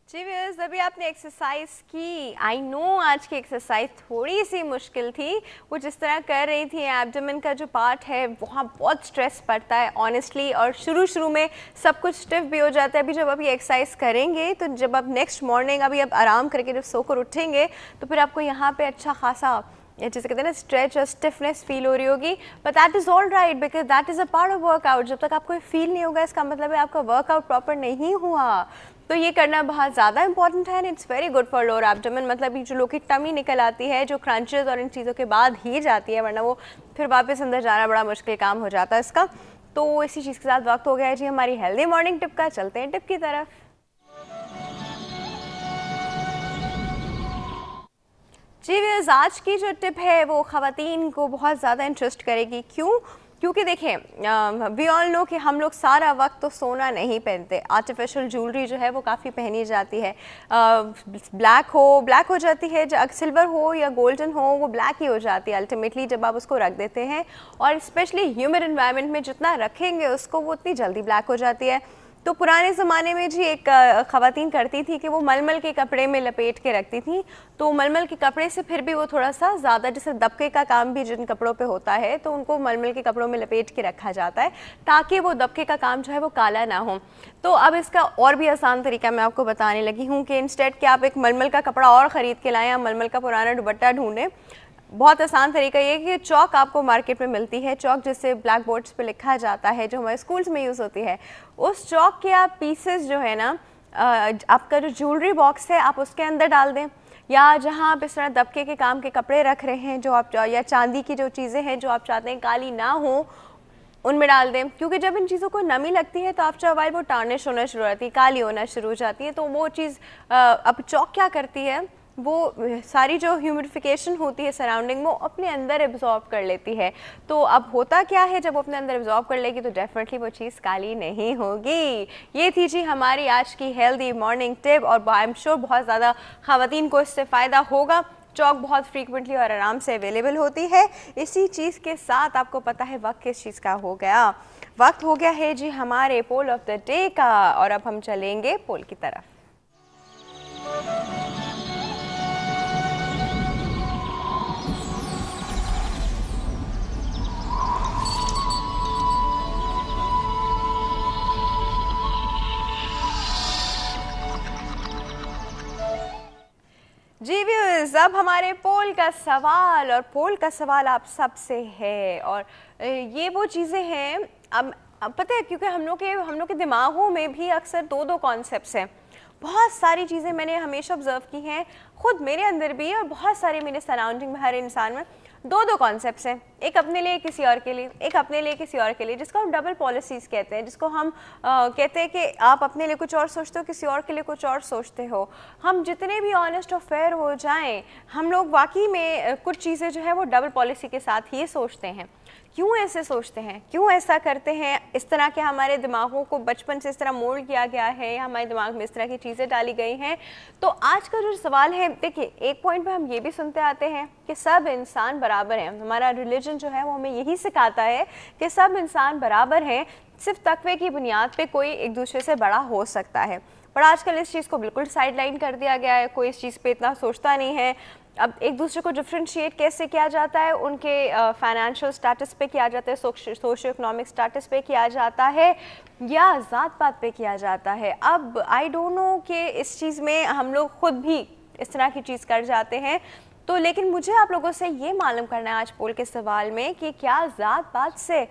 जी viewers, अभी आपने exercise की। आई नो आज की एक्सरसाइज थोड़ी सी मुश्किल थी। वो जिस तरह कर रही थी, एब्डोमेन का जो पार्ट है वहाँ बहुत स्ट्रेस पड़ता है ऑनेस्टली, और शुरू में सब कुछ स्टिफ भी हो जाता है। अभी जब आप ये एक्सरसाइज करेंगे तो जब आप नेक्स्ट मॉर्निंग अभी आप आराम करके जब सोकर उठेंगे तो फिर आपको यहाँ पे अच्छा खासा जैसे कहते हैं ना स्ट्रेच और स्टिफनेस फील हो रही होगी। But that is all right because that is a part of workout. जब तक आपको फील नहीं होगा इसका मतलब है आपका वर्कआउट प्रॉपर नहीं हुआ। तो ये करना बहुत ज़्यादा इंपॉर्टेंट है and it's very good for lower abdomen. मतलब ये जो लोग की टमी निकल आती है जो क्रंचेस और इन चीज़ों के बाद ही जाती है, वरना वो फिर वापस अंदर जाना बड़ा मुश्किल काम हो जाता है इसका। तो इसी चीज़ के साथ वक्त हो गया है जी हमारी हेल्दी मॉर्निंग टिप का। चलते हैं टिप की तरफ। जी व्यूअर्स, आज की जो टिप है वो ख़वातीन को बहुत ज़्यादा इंटरेस्ट करेगी। क्यों? क्योंकि देखें, वी ऑल नो कि हम लोग सारा वक्त तो सोना नहीं पहनते। आर्टिफिशियल ज्वेलरी जो है वो काफ़ी पहनी जाती है। ब्लैक हो जाती है, सिल्वर हो या गोल्डन हो वो ब्लैक ही हो जाती है अल्टीमेटली जब आप उसको रख देते हैं। और स्पेशली ह्यूमिड इन्वायरमेंट में जितना रखेंगे उसको वो उतनी जल्दी ब्लैक हो जाती है। तो पुराने ज़माने में जी एक ख़वातीन करती थी कि वो मलमल के कपड़े में लपेट के रखती थी। तो मलमल के कपड़े से फिर भी वो थोड़ा सा ज़्यादा, जैसे दबके का काम भी जिन कपड़ों पे होता है तो उनको मलमल के कपड़ों में लपेट के रखा जाता है ताकि वो दबके का काम जो है वो काला ना हो। तो अब इसका और भी आसान तरीका मैं आपको बताने लगी हूँ कि इंस्टेड कि आप एक मलमल का कपड़ा और ख़रीद के लाएँ, मलमल का पुराना दुपट्टा ढूंढें। बहुत आसान तरीका ये कि चौक आपको मार्केट में मिलती है, चौक जिससे ब्लैक बोर्ड्स पे लिखा जाता है जो हमारे स्कूल्स में यूज़ होती है। उस चौक के आप पीसेस जो है ना, आपका जो ज्वेलरी बॉक्स है आप उसके अंदर डाल दें, या जहाँ आप इस तरह दबके के काम के कपड़े रख रहे हैं जो आप, या चांदी की जो चीज़ें हैं जो आप चाहते हैं काली ना हो उनमें डाल दें। क्योंकि जब इन चीज़ों को नमी लगती है तो आफ्टर वाइल वो टार्निश होना शुरू हो जाती है, काली होना शुरू हो जाती है। तो वो चीज़ अब चौक क्या करती है, वो सारी जो ह्यूमिडिफिकेशन होती है सराउंडिंग वो अपने अंदर एब्जॉर्ब कर लेती है। तो अब होता क्या है, जब वो अपने अंदर एब्जॉर्ब कर लेगी तो डेफिनेटली वो चीज़ काली नहीं होगी। ये थी जी हमारी आज की हेल्दी मॉर्निंग टिप, और आई एम श्योर बहुत ज़्यादा ख़वातीन को इससे फ़ायदा होगा। चौक बहुत फ्रीक्वेंटली और आराम से अवेलेबल होती है। इसी चीज़ के साथ आपको पता है वक्त किस चीज़ का हो गया। वक्त हो गया है जी हमारे पोल ऑफ द डे का, और अब हम चलेंगे पोल की तरफ। जी व्यूअर्स, अब हमारे पोल का सवाल, और पोल का सवाल आप सबसे है। और ये वो चीज़ें हैं, अब पता है क्योंकि हम लोग के दिमागों में भी अक्सर दो कॉन्सेप्ट्स हैं। बहुत सारी चीज़ें मैंने हमेशा ऑब्जर्व की हैं, खुद मेरे अंदर भी और बहुत सारे मेरे सराउंडिंग में, हर इंसान में दो कॉन्सेप्ट्स हैं। एक अपने लिए, किसी और के लिए, एक अपने लिए, किसी और के लिए, जिसको हम डबल पॉलिसीज़ कहते हैं, जिसको हम कहते हैं कि आप अपने लिए कुछ और सोचते हो, किसी और के लिए कुछ और सोचते हो। हम जितने भी ऑनेस्ट और फेयर हो जाएं, हम लोग वाकई में कुछ चीज़ें जो है वो डबल पॉलिसी के साथ ही सोचते हैं। क्यों ऐसे सोचते हैं, क्यों ऐसा करते हैं? इस तरह के हमारे दिमागों को बचपन से इस तरह मोल्ड किया गया है, हमारे दिमाग में इस तरह की चीज़ें डाली गई हैं। तो आज का जो सवाल है, देखिए एक पॉइंट पे हम ये भी सुनते आते हैं कि सब इंसान बराबर हैं। हमारा रिलीजन जो है वो हमें यही सिखाता है कि सब इंसान बराबर हैं, सिर्फ तकवे की बुनियाद पे कोई एक दूसरे से बड़ा हो सकता है। पर आजकल इस चीज़ को बिल्कुल साइडलाइन कर दिया गया है, कोई इस चीज़ पे इतना सोचता नहीं है। अब एक दूसरे को डिफ्रेंशिएट कैसे किया जाता है, उनके फाइनेंशियल स्टेटस पे किया जाता है, सोशो इकोनॉमिक स्टेटस पे किया जाता है, या ज़ात पात पे किया जाता है। अब आई डोंट नो कि इस चीज़ में हम लोग खुद भी इस तरह की चीज़ कर जाते हैं। तो लेकिन मुझे आप लोगों से ये मालूम करना है आज पोल के सवाल में कि क्या ज़ात पात से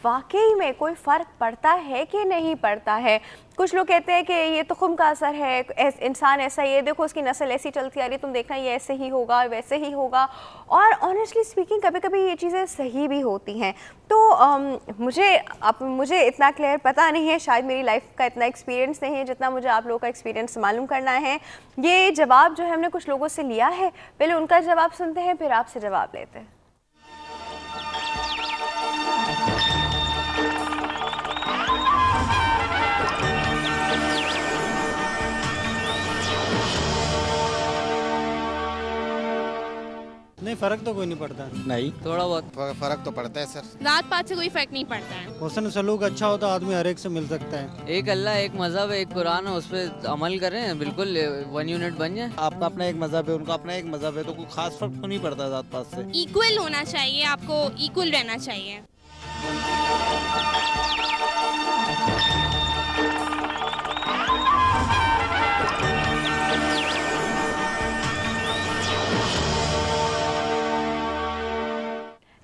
वाकई में कोई फ़र्क पड़ता है कि नहीं पड़ता है। कुछ लोग कहते हैं कि ये तुख़्म का असर है, इंसान ऐसा ही है, देखो उसकी नस्ल ऐसी चलती आ रही, तुम देखना ये ऐसे ही होगा वैसे ही होगा। और ऑनेस्टली स्पीकिंग कभी कभी ये चीज़ें सही भी होती हैं। तो मुझे इतना क्लियर पता नहीं है, शायद मेरी लाइफ का इतना एक्सपीरियंस नहीं है जितना मुझे आप लोगों का एक्सपीरियंस मालूम करना है। ये जवाब जो है हमने कुछ लोगों से लिया है, पहले उनका जवाब सुनते हैं फिर आपसे जवाब लेते हैं। नहीं, फर्क तो कोई नहीं पड़ता। नहीं, थोड़ा बहुत फर्क तो पड़ता है सर। जात पात से कोई फर्क नहीं पड़ता है। हुस्न सलूक अच्छा हो तो आदमी हर एक से मिल सकता है। एक अल्लाह, एक मजहब, एक कुरान है, उस पर अमल करें, बिल्कुल वन यूनिट बन जाए। आपका अपना एक मजहब है, उनका अपना एक मजहब है, तो कोई खास फर्क तो नहीं पड़ता जात पात से। इक्वल होना चाहिए, आपको इक्वल रहना चाहिए।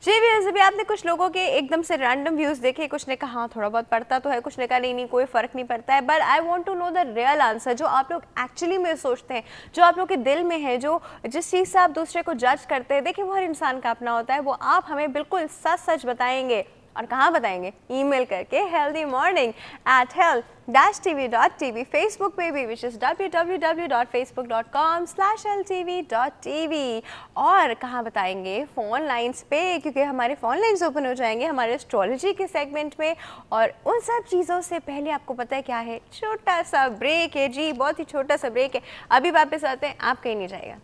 जी व्यूअर्स, अभी आपने कुछ लोगों के एकदम से रैंडम व्यूज देखे, कुछ ने कहा हाँ थोड़ा बहुत पड़ता तो है, कुछ ने कहा नहीं नहीं कोई फर्क नहीं पड़ता है। But I want to know the real answer, जो आप लोग एक्चुअली में सोचते हैं, जो आप लोग के दिल में है, जो जिस चीज़ से आप दूसरे को जज करते हैं। देखिए वो हर इंसान का अपना होता है, वो आप हमें बिल्कुल सच सच बताएंगे। और कहाँ बताएंगे? ईमेल करके healthymorning@health-tv.tv, फेसबुक पे भी विच इज़ www.facebook.com/healthtv.tv। और कहाँ बताएंगे? फ़ोन लाइन्स पे, क्योंकि हमारे फ़ोन लाइन्स ओपन हो जाएंगे हमारे एस्ट्रोलॉजी के सेगमेंट में। और उन सब चीज़ों से पहले आपको पता है क्या है? छोटा सा ब्रेक है जी, बहुत ही छोटा सा ब्रेक है। अभी वापस आते हैं, आप कहीं नहीं जाएगा।